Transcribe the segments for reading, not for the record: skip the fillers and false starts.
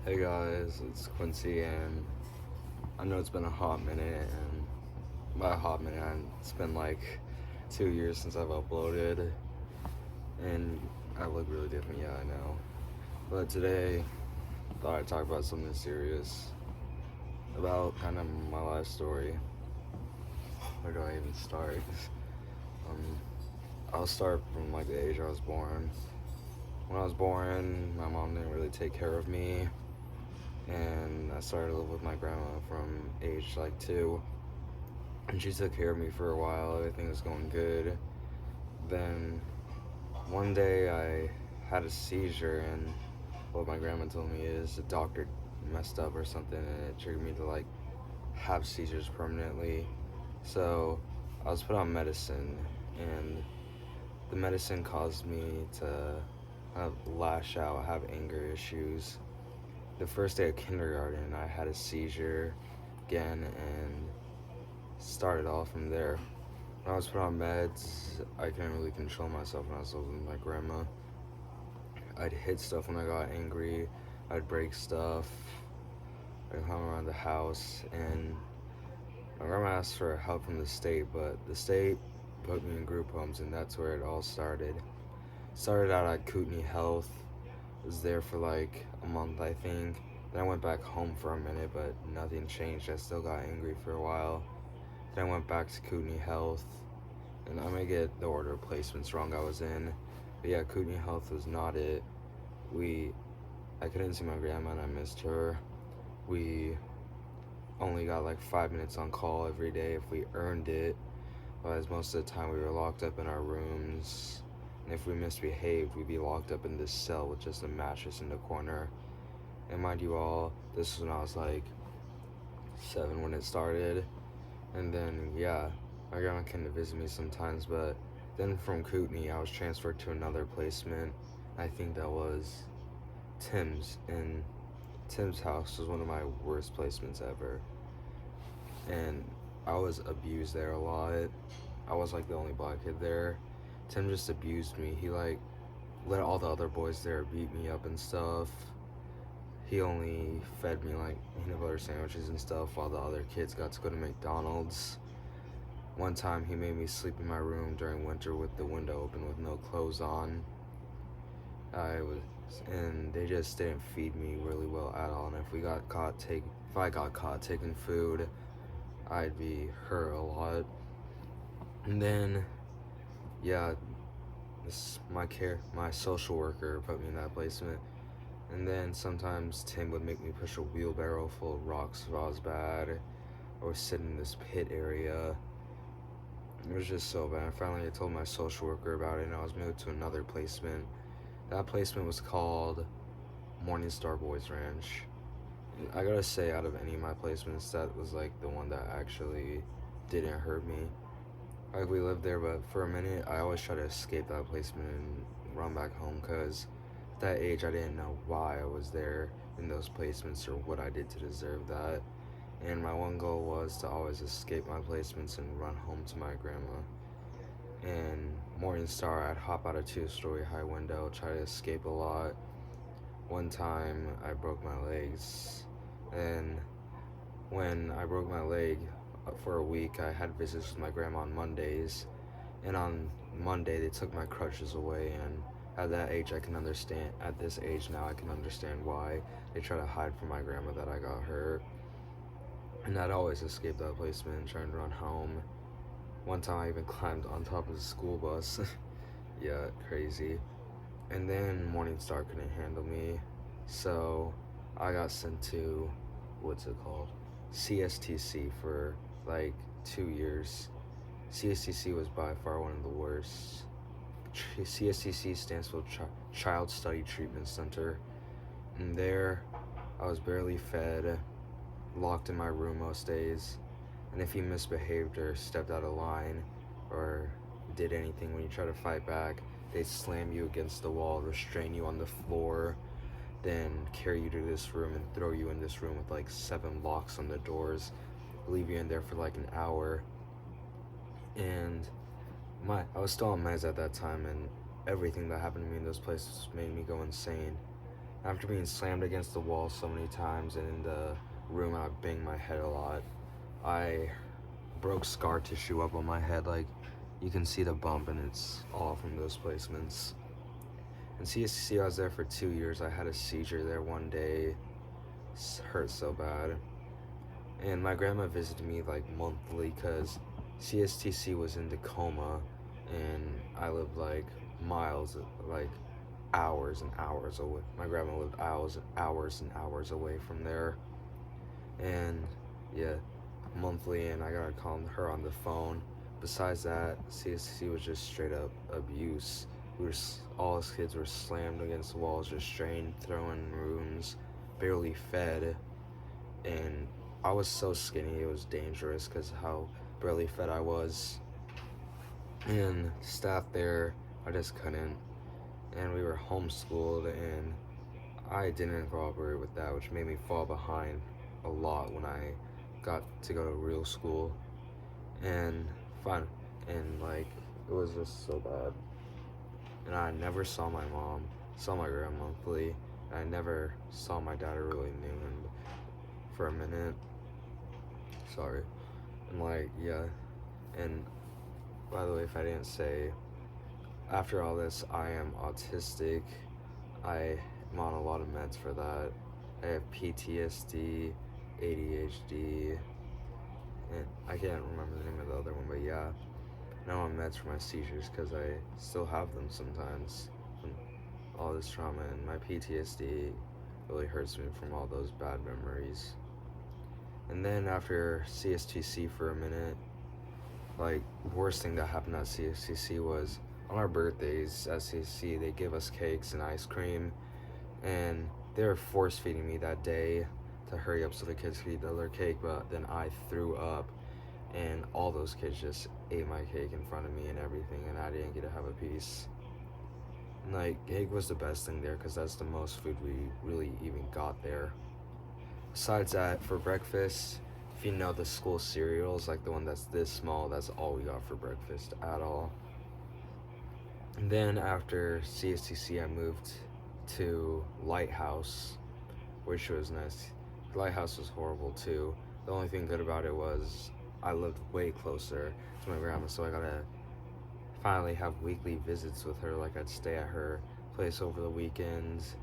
Hey guys, it's Quincy, and I know it's been a hot minute, and by a hot minute, it's been like 2 years since I've uploaded, and I look really different, yeah, I know. But today, I thought I'd talk about something serious, about kind of my life story. Where do I even start? Um, I'll start from like the age I was born. When I was born, my mom didn't really take care of me, and I started to live with my grandma from age like 2. And she took care of me for a while. Everything was going good. Then one day I had a seizure, and what my grandma told me is the doctor messed up or something, and it triggered me to like have seizures permanently. So I was put on medicine, and the medicine caused me to lash out, have anger issues. The first day of kindergarten, I had a seizure again, and started off from there. When I was put on meds, I couldn't really control myself when I was living with my grandma. I'd hit stuff when I got angry. I'd break stuff. I'd climb around the house, and my grandma asked for help from the state, but the state put me in group homes, and that's where it all started. Started out at Kootenai Health. Was there for like a month, I think. Then I went back home for a minute, but nothing changed. I still got angry for a while. Then I went back to Kootenai Health, and I may get the order of placements wrong I was in. But yeah, Kootenai Health was not it. We, I couldn't see my grandma and I missed her. We only got like 5 minutes on call every day if we earned it. Whereas most of the time we were locked up in our rooms. And if we misbehaved, we'd be locked up in this cell with just a mattress in the corner. And mind you all, this was when I was like 7 when it started. And then, yeah, my grandma came to visit me sometimes, but then from Kootenai, I was transferred to another placement. I think that was Tim's, and Tim's house was one of my worst placements ever. And I was abused there a lot. I was like the only black kid there. Tim just abused me. He like let all the other boys there beat me up and stuff. He only fed me like peanut butter sandwiches and stuff while the other kids got to go to McDonald's. One time he made me sleep in my room during winter with the window open with no clothes on. And they just didn't feed me really well at all. And if I got caught taking food, I'd be hurt a lot. And then, yeah, my social worker put me in that placement. And then sometimes Tim would make me push a wheelbarrow full of rocks if I was bad, or sit in this pit area. It was just so bad. Finally, I told my social worker about it, and I was moved to another placement. That placement was called Morningstar Boys Ranch. And I gotta say, out of any of my placements, that was like the one that actually didn't hurt me. Like, we lived there, but for a minute, I always try to escape that placement and run back home, because at that age, I didn't know why I was there in those placements or what I did to deserve that. And my one goal was to always escape my placements and run home to my grandma. And Morningstar, I'd hop out a 2-story high window, try to escape a lot. One time, I broke my legs, and when I broke my leg for a week, I had visits with my grandma on Mondays, and on Monday they took my crutches away. And at that age, I can understand. At this age now, I can understand why they try to hide from my grandma that I got hurt. And I'd always escape that placement and try and run home. One time, I even climbed on top of the school bus. Yeah, crazy. And then Morningstar couldn't handle me, so I got sent to, what's it called? CSTC for like 2 years. CSTC was by far one of the worst. CSTC stands for Child Study Treatment Center. And there, I was barely fed, locked in my room most days. And if you misbehaved or stepped out of line or did anything when you try to fight back, they'd slam you against the wall, restrain you on the floor, then carry you to this room and throw you in this room with like 7 locks on the doors, leave you in there for like an hour. And I was still on meds at that time, and everything that happened to me in those places made me go insane. After being slammed against the wall so many times and in the room I banged my head a lot, I broke scar tissue up on my head. Like, you can see the bump and it's all from those placements. In CSTC, I was there for 2 years. I had a seizure there one day. It hurt so bad. And my grandma visited me like monthly because CSTC was in Tacoma and I lived like miles, like hours and hours away. My grandma lived hours and hours away from there. And yeah, monthly, and I gotta call her on the phone. Besides that, CSTC was just straight up abuse. All us kids were slammed against the walls, restrained, thrown in rooms, barely fed, and I was so skinny it was dangerous because how barely fed I was. And staff there, I just couldn't. And we were homeschooled, and I didn't cooperate with that, which made me fall behind a lot when I got to go to real school. And fun, and like it was just so bad. And I never saw my mom, saw my grandma monthly, and I never saw my dad. I really knew him for a minute. Sorry. And like, yeah. And by the way, if I didn't say, after all this, I am autistic. I am on a lot of meds for that. I have PTSD, ADHD, and I can't remember the name of the other one, but yeah. Now I'm on meds for my seizures because I still have them sometimes. And all this trauma and my PTSD really hurts me from all those bad memories. And then after CSTC for a minute, like, worst thing that happened at CSTC was on our birthdays at CSTC, they give us cakes and ice cream, and they were force feeding me that day to hurry up so the kids could eat their cake, but then I threw up, and all those kids just ate my cake in front of me and everything, and I didn't get to have a piece. And like, cake was the best thing there because that's the most food we really even got there. Besides that, for breakfast, if you know the school cereals, like the one that's this small, that's all we got for breakfast at all. And then after CSTC, I moved to Lighthouse, which was nice. Lighthouse was horrible too. The only thing good about it was I lived way closer to my grandma, so I got to finally have weekly visits with her. Like, I'd stay at her place over the weekends,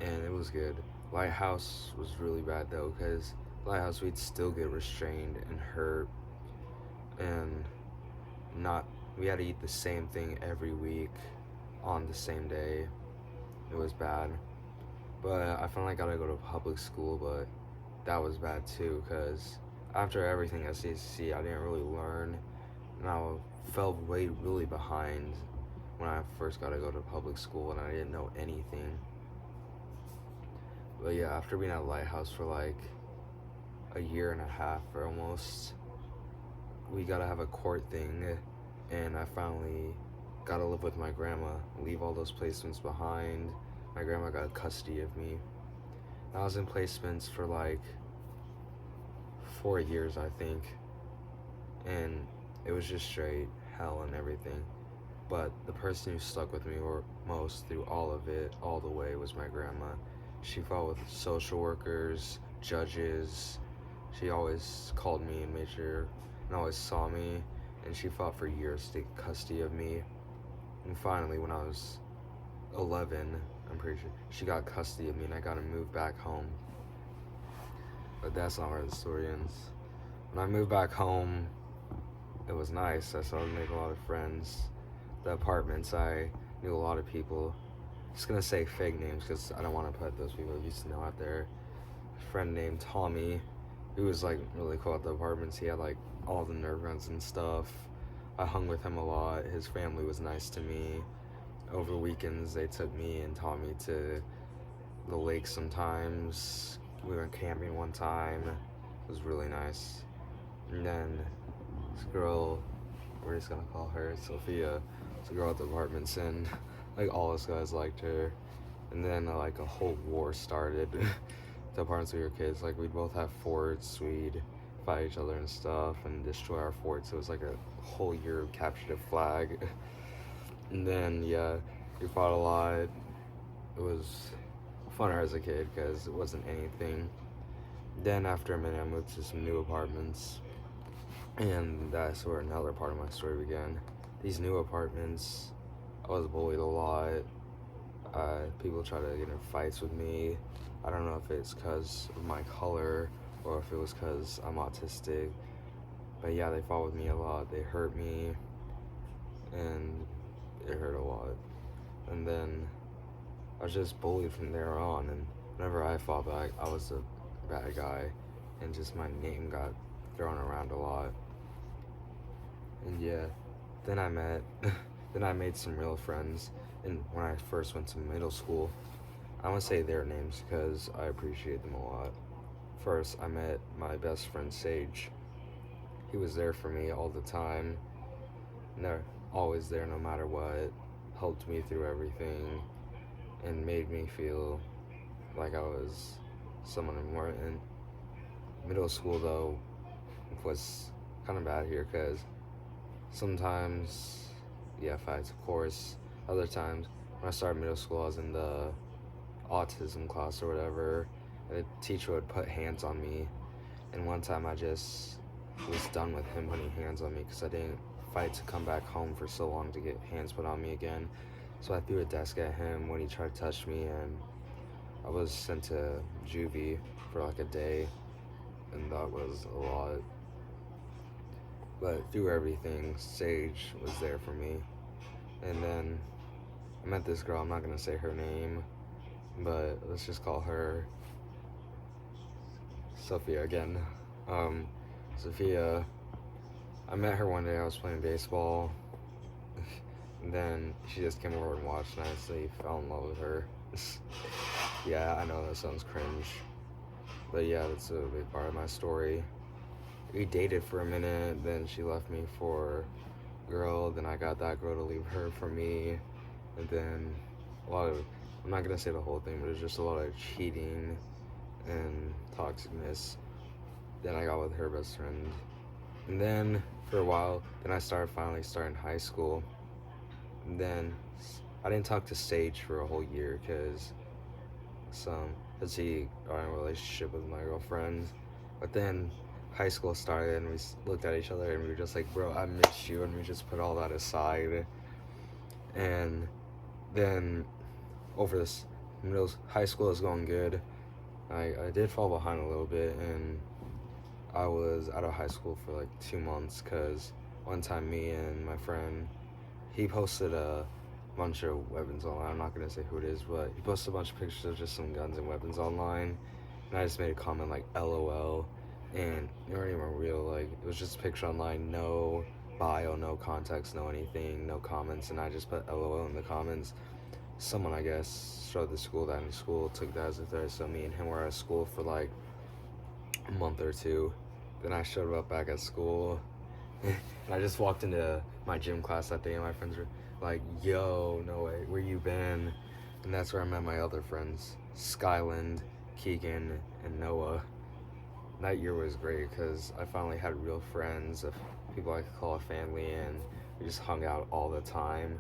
and it was good. Lighthouse was really bad though, because Lighthouse we'd still get restrained and hurt, and we had to eat the same thing every week on the same day. It was bad. But I finally got to go to public school, but that was bad too, because after everything at CSC, I didn't really learn, and I fell really behind when I first got to go to public school, and I didn't know anything. But yeah, after being at Lighthouse for like a year and a half or almost, we got to have a court thing, and I finally got to live with my grandma, leave all those placements behind. My grandma got custody of me. I was in placements for like 4 years, I think, and it was just straight hell and everything. But the person who stuck with me most through all of it, all the way, was my grandma. She fought with social workers, judges. She always called me and made sure, and always saw me, and she fought for years to get custody of me. And finally, when I was 11, I'm pretty sure, she got custody of me, and I got to move back home. But that's not where the story ends. When I moved back home, it was nice. I started to make a lot of friends. The apartments, I knew a lot of people. I'm just gonna say fake names because I don't want to put those people I used to know out there. A friend named Tommy, who was like really cool at the apartments. He had like all the Nerf guns and stuff. I hung with him a lot. His family was nice to me. Over weekends, they took me and Tommy to the lake sometimes. We went camping one time. It was really nice. And then this girl, we're just gonna call her Sophia. It's a girl at the apartments, and like all us guys liked her. And then like a whole war started. The apartments we were kids, like we'd both have forts. We'd fight each other and stuff and destroy our forts. It was like a whole year of captured a flag. And then yeah, we fought a lot. It was funner as a kid because it wasn't anything. Then after a minute, I moved to some new apartments, and that's where another part of my story began. These new apartments, I was bullied a lot. People try to get in fights with me. I don't know if it's because of my color or if it was because I'm autistic. But yeah, they fought with me a lot. They hurt me, and it hurt a lot. And then I was just bullied from there on. And whenever I fought back, I was a bad guy, and just my name got thrown around a lot. And yeah, then I met, then I made some real friends. And when I first went to middle school, I won't say their names because I appreciate them a lot. First, I met my best friend Sage. He was there for me all the time. No, always there no matter what. Helped me through everything and made me feel like I was someone important. Middle school though was kind of bad here because sometimes, yeah, fights of course. Other times, when I started middle school, I was in the autism class or whatever. And the teacher would put hands on me, and one time I just was done with him putting hands on me because I didn't fight to come back home for so long to get hands put on me again. So I threw a desk at him when he tried to touch me, and I was sent to juvie for like a day, and that was a lot. But through everything, Sage was there for me. And then I met this girl, I'm not gonna say her name, but let's just call her Sophia again. Sophia, I met her one day, I was playing baseball, and then she just came over and watched, and I instantly fell in love with her. Yeah, I know that sounds cringe, but yeah, that's a big part of my story. We dated for a minute, then she left me for a girl, then I got that girl to leave her for me, and then a lot of, I'm not gonna say the whole thing, but it's just a lot of cheating and toxicness. Then I got with her best friend, and then for a while, then I finally started high school, and then I didn't talk to Sage for a whole year because he got in a relationship with my girlfriend. But then high school started and we looked at each other and we were just like, bro, I miss you, and we just put all that aside. And then over this high school is going good. I did fall behind a little bit, and I was out of high school for like 2 months because one time me and my friend, he posted a bunch of weapons online. I'm not gonna say who it is, but he posted a bunch of pictures of just some guns and weapons online, and I just made a comment like LOL, and they weren't even real. Like, it was just a picture online, no bio, no context, no anything, no comments, and I just put LOL in the comments. Someone, I guess, showed the school that in school, took that as a threat, so me and him were at school for like a month or two. Then I showed up back at school, and I just walked into my gym class that day, and my friends were like, yo, no way, where you been? And that's where I met my other friends, Skyland, Keegan, and Noah. That year was great because I finally had real friends, of people I could call a family, and we just hung out all the time.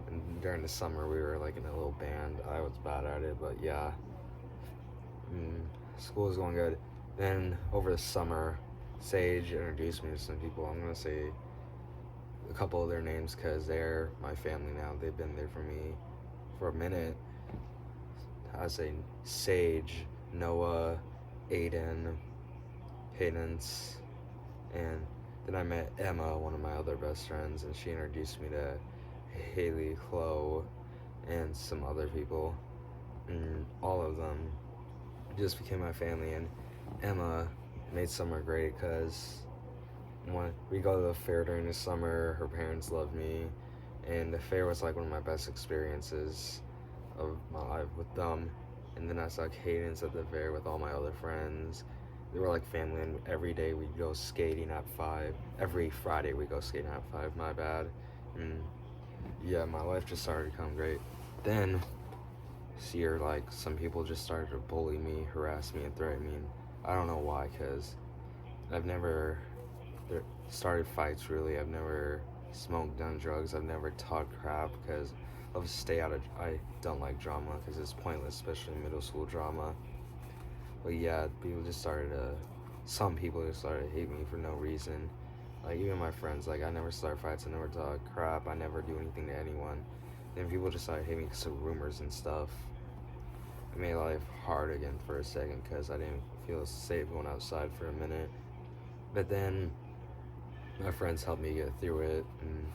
And during the summer, we were like in a little band. I was bad at it, but yeah. School was going good. Then over the summer, Sage introduced me to some people. I'm gonna say a couple of their names because they're my family now. They've been there for me for a minute. I say Sage, Noah, Aiden, Cadence, and then I met Emma, one of my other best friends, and she introduced me to Haley, Chloe, and some other people. And all of them just became my family, and Emma made summer great because when we go to the fair during the summer, her parents loved me, and the fair was like one of my best experiences of my life with them. And then I saw Cadence at the fair with all my other friends. They were like family, and every day we'd go skating at 5. Every Friday we go skating at 5, my bad. And yeah, my life just started to become great. Then this year, like, some people just started to bully me, harass me, and threaten me. And I don't know why, because I've never started fights, really. I've never smoked, done drugs. I've never talked crap, because I'll stay out of. I don't like drama because it's pointless, especially middle school drama. But yeah, people just started to. Some people just started to hate me for no reason. Like even my friends, like I never start fights, I never talk crap, I never do anything to anyone. Then people just started hating me because of rumors and stuff. It made life hard again for a second because I didn't feel safe going outside for a minute. But then my friends helped me get through it, and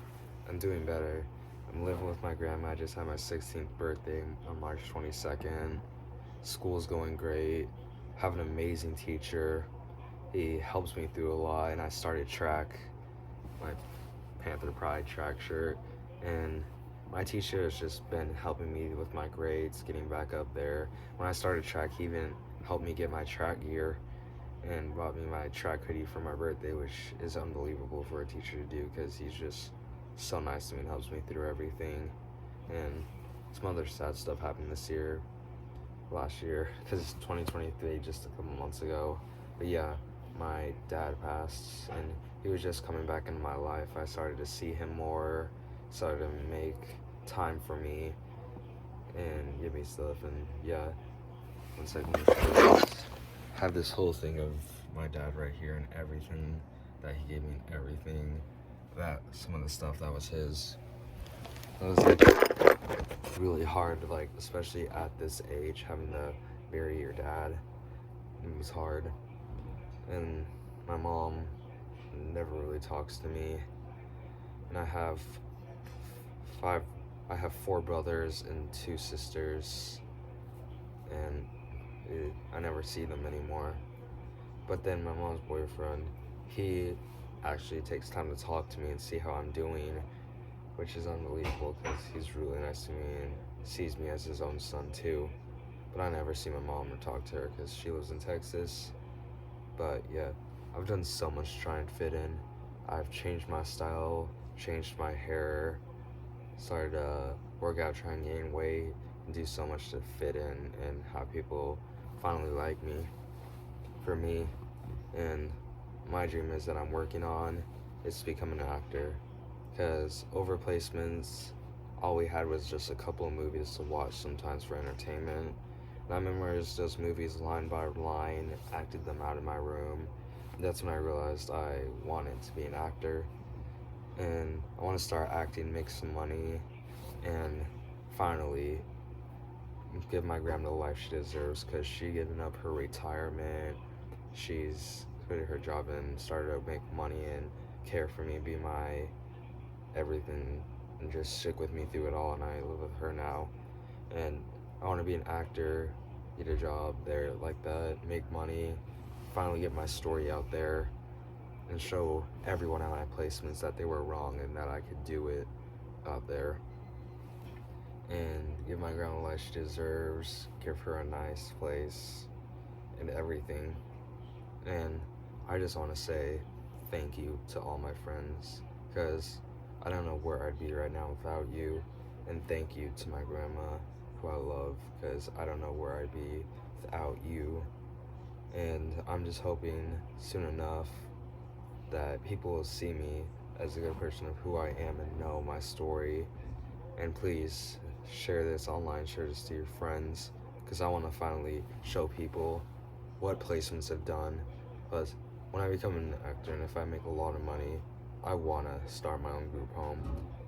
I'm doing better. I'm living with my grandma. I just had my 16th birthday on March 22nd. School's going great. Have an amazing teacher. He helps me through a lot, and I started track, my Panther Pride track shirt, and my teacher has just been helping me with my grades, getting back up there. When I started track, he even helped me get my track gear and bought me my track hoodie for my birthday, which is unbelievable for a teacher to do because he's just so nice to me and helps me through everything. And some other sad stuff happened last year, because it's 2023, just a couple months ago. But yeah, my dad passed, and he was just coming back into my life. I started to see him more, started to make time for me, and give me stuff. And yeah, one second. Have this whole thing of my dad right here and everything that he gave me, and everything that some of the stuff that was his. It was like really hard, like especially at this age, having to bury your dad. It was hard, and my mom never really talks to me. And I have four brothers and two sisters, and I never see them anymore. But then my mom's boyfriend, he actually takes time to talk to me and see how I'm doing, which is unbelievable because he's really nice to me and sees me as his own son too. But I never see my mom or talk to her because she lives in Texas. But yeah, I've done so much trying to fit in. I've changed my style, changed my hair, started to work out, try and gain weight, and do so much to fit in and have people finally like me for me. And my dream is that I'm working on is to become an actor, because over placements, all we had was just a couple of movies to watch sometimes for entertainment. And I memorized those movies line by line, acted them out in my room. That's when I realized I wanted to be an actor, and I want to start acting, make some money, and finally give my grandma the life she deserves, because she given up her retirement. She's quit her job and started to make money and care for me, be my everything, and just stick with me through it all. And I live with her now, and I want to be an actor, get a job there like that, make money, finally get my story out there, and show everyone at my placements that they were wrong and that I could do it out there. And give my grandma life she deserves, give her a nice place and everything. And I just want to say thank you to all my friends, because I don't know where I'd be right now without you. And thank you to my grandma, who I love, because I don't know where I'd be without you. And I'm just hoping soon enough that people will see me as a good person of who I am and know my story. And please share this online, share this to your friends, because I want to finally show people what placements have done. But when I become an actor and if I make a lot of money, I want to start my own group home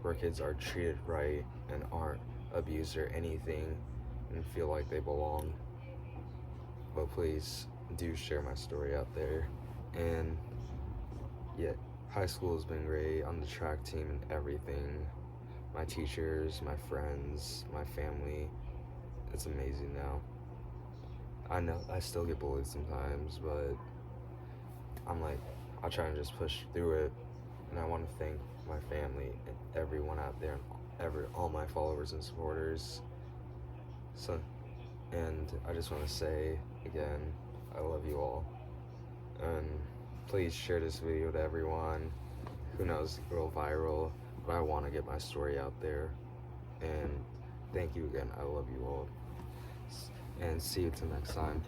where kids are treated right and aren't abused or anything and feel like they belong. But please do share my story out there. And yeah, high school has been great, on the track team and everything. My teachers, my friends, my family, it's amazing now. I know I still get bullied sometimes, but I'm like, I try and just push through it. And I want to thank my family and everyone out there, all my followers and supporters. So, and I just want to say again, I love you all. And please share this video to everyone. Who knows, it'll go viral, but I want to get my story out there. And thank you again. I love you all. And see you till next time.